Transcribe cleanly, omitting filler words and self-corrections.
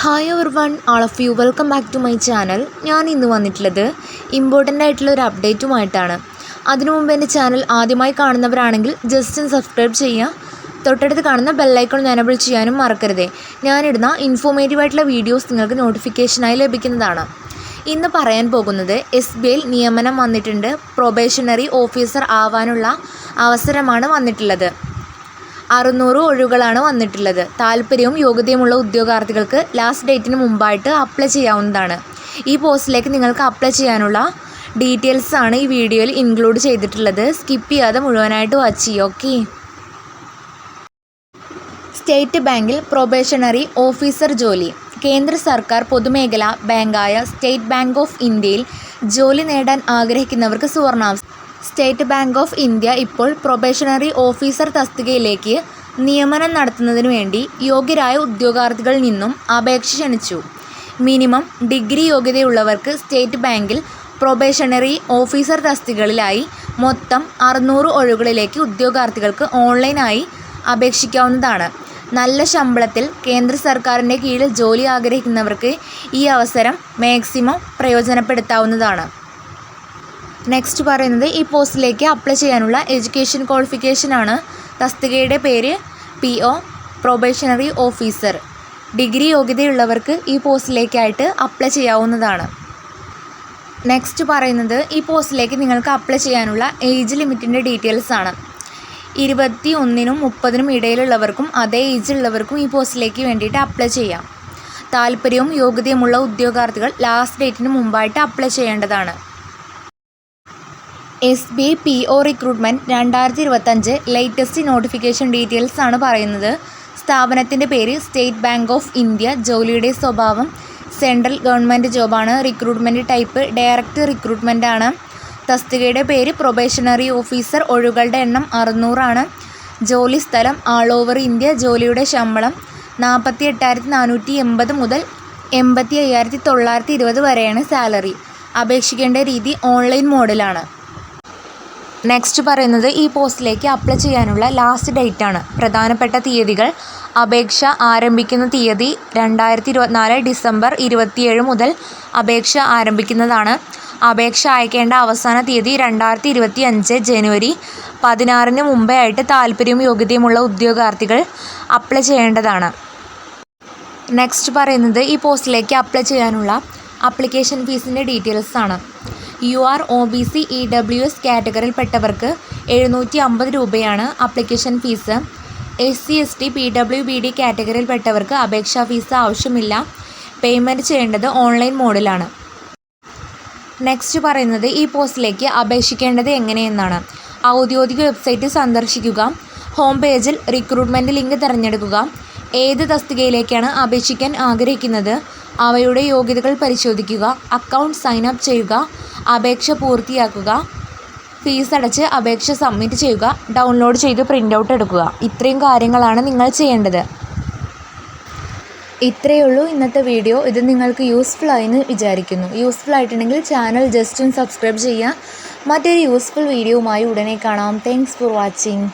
Hi everyone, all of you welcome back to my channel. ഞാൻ ഇന്ന് വന്നിട്ടുള്ളത് important ആയിട്ടുള്ള ഒരു അപ്ഡേറ്റുമായിട്ടാണ്. അതിനു മുമ്പ് എൻ്റെ ചാനൽ ആദ്യമായി കാണുന്നവരാണെങ്കിൽ ജസ്റ്റ് ഒന്ന് സബ്സ്ക്രൈബ് ചെയ്യുക. തൊട്ടടുത്ത് കാണുന്ന ബെല്ലൈക്കൺ എനേബിൾ ചെയ്യാനും മറക്കരുതേ. ഞാനിടുന്ന ഇൻഫോർമേറ്റീവ് ആയിട്ടുള്ള വീഡിയോസ് നിങ്ങൾക്ക് നോട്ടിഫിക്കേഷനായി ലഭിക്കുന്നതാണ്. ഇന്ന് പറയാൻ പോകുന്നത് SBIയിൽ നിയമനം വന്നിട്ടുണ്ട്. പ്രൊബേഷണറി ഓഫീസർ ആവാനുള്ള അവസരമാണ് വന്നിട്ടുള്ളത്. 600 ഒഴിവുകളാണ് വന്നിട്ടുള്ളത്. താല്പര്യവും യോഗ്യതയുമുള്ള ഉദ്യോഗാർത്ഥികൾക്ക് ലാസ്റ്റ് ഡേറ്റിന് മുമ്പായിട്ട് അപ്ലൈ ചെയ്യാവുന്നതാണ്. ഈ പോസ്റ്റിലേക്ക് നിങ്ങൾക്ക് അപ്ലൈ ചെയ്യാനുള്ള ഡീറ്റെയിൽസ് ആണ് ഈ വീഡിയോയിൽ ഇൻക്ലൂഡ് ചെയ്തിട്ടുള്ളത്. സ്കിപ്പ് ചെയ്യാതെ മുഴുവനായിട്ട് വാച്ച് ചെയ്യുക. ഓക്കെ. സ്റ്റേറ്റ് ബാങ്കിൽ പ്രൊബേഷണറി ഓഫീസർ ജോലി. കേന്ദ്ര സർക്കാർ പൊതുമേഖലാ ബാങ്കായ സ്റ്റേറ്റ് ബാങ്ക് ഓഫ് ഇന്ത്യയിൽ ജോലി നേടാൻ ആഗ്രഹിക്കുന്നവർക്ക് സുവർണാവസരം. സ്റ്റേറ്റ് ബാങ്ക് ഓഫ് ഇന്ത്യ ഇപ്പോൾ പ്രൊബേഷണറി ഓഫീസർ തസ്തികയിലേക്ക് നിയമനം നടത്തുന്നതിനു വേണ്ടി യോഗ്യരായ ഉദ്യോഗാർത്ഥികളിൽ നിന്നും അപേക്ഷ ക്ഷണിച്ചു. മിനിമം ഡിഗ്രി യോഗ്യതയുള്ളവർക്ക് സ്റ്റേറ്റ് ബാങ്കിൽ പ്രൊബേഷണറി ഓഫീസർ തസ്തികകളിലായി മൊത്തം 600 ഒഴിവുകളിലേക്ക് ഉദ്യോഗാർത്ഥികൾക്ക് ഓൺലൈനായി അപേക്ഷിക്കാവുന്നതാണ്. നല്ല ശമ്പളത്തിൽ കേന്ദ്ര സർക്കാരിൻ്റെ കീഴിൽ ജോലി ആഗ്രഹിക്കുന്നവർക്ക് ഈ അവസരം മാക്സിമം പ്രയോജനപ്പെടുത്താവുന്നതാണ്. നെക്സ്റ്റ് പറയുന്നത് ഈ പോസ്റ്റിലേക്ക് അപ്ലൈ ചെയ്യാനുള്ള എഡ്യൂക്കേഷൻ ക്വാളിഫിക്കേഷനാണ്. തസ്തികയുടെ പേര് PO പ്രൊബേഷണറി ഓഫീസർ. ഡിഗ്രി യോഗ്യതയുള്ളവർക്ക് ഈ പോസ്റ്റിലേക്കായിട്ട് അപ്ലൈ ചെയ്യാവുന്നതാണ്. നെക്സ്റ്റ് പറയുന്നത് ഈ പോസ്റ്റിലേക്ക് നിങ്ങൾക്ക് അപ്ലൈ ചെയ്യാനുള്ള ഏജ് ലിമിറ്റിൻ്റെ ഡീറ്റെയിൽസ് ആണ്. 21-നും 30-നും ഇടയിലുള്ളവർക്കും അതേ ഏജിലുള്ളവർക്കും ഈ പോസ്റ്റിലേക്ക് വേണ്ടിയിട്ട് അപ്ലൈ ചെയ്യാം. താല്പര്യവും യോഗ്യതയുമുള്ള ഉദ്യോഗാർത്ഥികൾ ലാസ്റ്റ് ഡേറ്റിന് മുമ്പായിട്ട് അപ്ലൈ ചെയ്യേണ്ടതാണ്. SBI PO recruitment 2025 latest notification details ആണ് പറയുന്നത്. സ്ഥാപനത്തിൻ്റെ പേര് സ്റ്റേറ്റ് ബാങ്ക് ഓഫ് ഇന്ത്യ. ജോലിയുടെ സ്വഭാവം സെൻട്രൽ ഗവൺമെൻറ് ജോബാണ്. റിക്രൂട്ട്മെൻറ്റ് ടൈപ്പ് ഡയറക്റ്റ് റിക്രൂട്ട്മെൻ്റ് ആണ്. തസ്തികയുടെ പേര് പ്രൊബേഷണറി ഓഫീസർ. ഒഴിവുകളുടെ എണ്ണം 600 ആണ്. ജോലി സ്ഥലം ആൾ ഓവർ ഇന്ത്യ. ജോലിയുടെ ശമ്പളം 48,480 മുതൽ 85,920 വരെയാണ് സാലറി. അപേക്ഷിക്കേണ്ട രീതി ഓൺലൈൻ മോഡിലാണ്. നെക്സ്റ്റ് പറയുന്നത് ഈ പോസ്റ്റിലേക്ക് അപ്ലൈ ചെയ്യാനുള്ള ലാസ്റ്റ് ഡേറ്റ് ആണ്. പ്രധാനപ്പെട്ട തീയതികൾ: അപേക്ഷ ആരംഭിക്കുന്ന തീയതി 2024 ഡിസംബർ 27 മുതൽ അപേക്ഷ ആരംഭിക്കുന്നതാണ്. അപേക്ഷ അയക്കേണ്ട അവസാന തീയതി 2025 ജനുവരി 16 മുമ്പേ ആയിട്ട് താല്പര്യവും യോഗ്യതയുമുള്ള ഉദ്യോഗാർത്ഥികൾ അപ്ലൈ ചെയ്യേണ്ടതാണ്. നെക്സ്റ്റ് പറയുന്നത് ഈ പോസ്റ്റിലേക്ക് അപ്ലൈ ചെയ്യാനുള്ള ആപ്ലിക്കേഷൻ ഫീസിൻ്റെ ഡീറ്റെയിൽസ് ആണ്. UR OBC EWS കാറ്റഗറിയിൽപ്പെട്ടവർക്ക് 750 രൂപയാണ് application fees. SC ST PWBD കാറ്റഗറിയിൽപ്പെട്ടവർക്ക് അപേക്ഷാ ഫീസ് ആവശ്യമില്ല. പേയ്മെൻറ്റ് ചെയ്യേണ്ടത് ഓൺലൈൻ മോഡിലാണ്. നെക്സ്റ്റ് പറയുന്നത് ഈ പോസ്റ്റിലേക്ക് അപേക്ഷിക്കേണ്ടത് എങ്ങനെയെന്നാണ്. ഔദ്യോഗിക വെബ്സൈറ്റ് സന്ദർശിക്കുക. ഹോം പേജിൽ റിക്രൂട്ട്മെൻറ്റ് ലിങ്ക് തിരഞ്ഞെടുക്കുക. ഏത് തസ്തികയിലേക്കാണ് അപേക്ഷിക്കാൻ ആഗ്രഹിക്കുന്നത് അവയുടെ യോഗ്യതകൾ പരിശോധിക്കുക. അക്കൗണ്ട് സൈൻ അപ്പ് ചെയ്യുക. അപേക്ഷ പൂർത്തിയാക്കുക. ഫീസ് അടച്ച് അപേക്ഷ സബ്മിറ്റ് ചെയ്യുക. ഡൗൺലോഡ് ചെയ്ത് പ്രിൻ്റ് ഔട്ട് എടുക്കുക. ഇത്രയും കാര്യങ്ങളാണ് നിങ്ങൾ ചെയ്യേണ്ടത്. ഇത്രയേ ഉള്ളൂ ഇന്നത്തെ വീഡിയോ. ഇത് നിങ്ങൾക്ക് യൂസ്ഫുൾ ആയെന്ന് വിചാരിക്കുന്നു. യൂസ്ഫുൾ ആയിട്ടുണ്ടെങ്കിൽ ചാനൽ ജസ്റ്റ് ഒന്ന് സബ്സ്ക്രൈബ് ചെയ്യുക. മറ്റൊരു യൂസ്ഫുൾ വീഡിയോയുമായി ഉടനെ കാണാം. Thanks for watching.